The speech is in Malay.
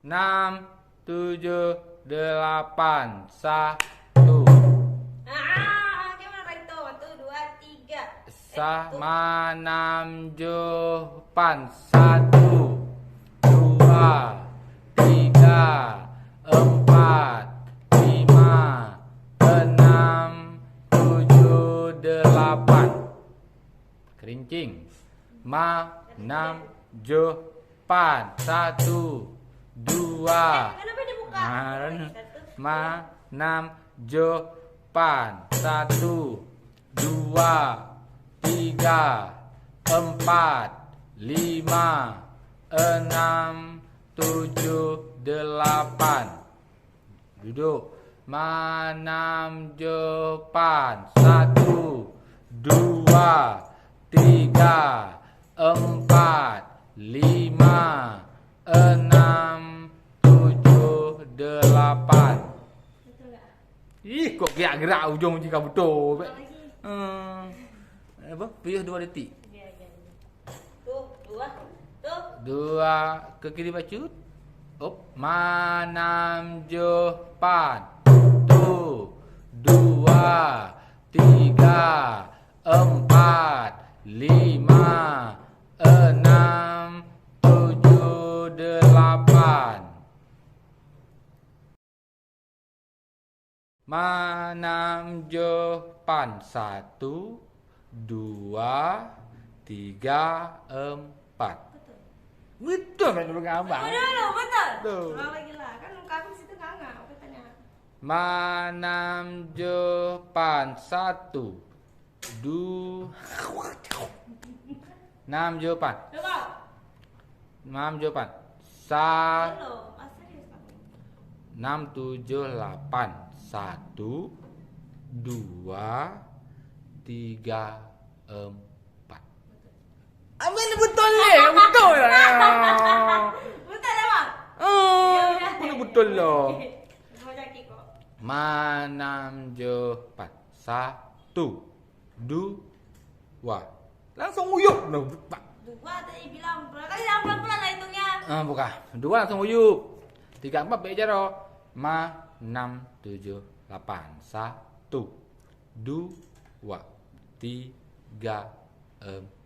6, 7, 8, 1. Gimana itu? 1, 2, 3. Sama 6, 8, 1, 2, 3, 4, 5, 6, 7, 8. Kerincing. 6, 8, 1, 2. Kenapa dibuka? 6, 8, 1, 2, 3, 4, 5, 6, 7, 8. Duduk. 6, 8, 1, 2, 3, 4, 5, 6, 7, 8. Betul nggak? Ih, kok gerak-gerak ujung jika betul. Lagi. Apa? Piyuh 2 detik. Iya. Tuh, 2. Tuh. 2 ke kiri bacut. Op, 6, 8. Tuh. 2, 3, 4, 5, 6, 7, 8. 6, 8, 1, 2, 3, 4. Betul kan dulu abang. Betul. Tuh. Ulang lagi lah. Kan muka aku situ nganga. Aku tanya. 6, 8, 1, 2, 6, 8. Coba. 6, 8. 1, Belum. Serius kamu. 6, 7, 8. 1, 2, 3, 4. Amin betul ni, betul lah. Betul ya, Bang? Betul betul loh. Mau jaki kok. 6, 8. 1, 2. Langsung uyup. Pak. 2 tadi bilang. Berapa kali dah pelan-pelan lah hitungnya. Bukan. 2 langsung uyup. 3, 4 baik jaro. 6, 7, 8. 1, 2, 3, 4.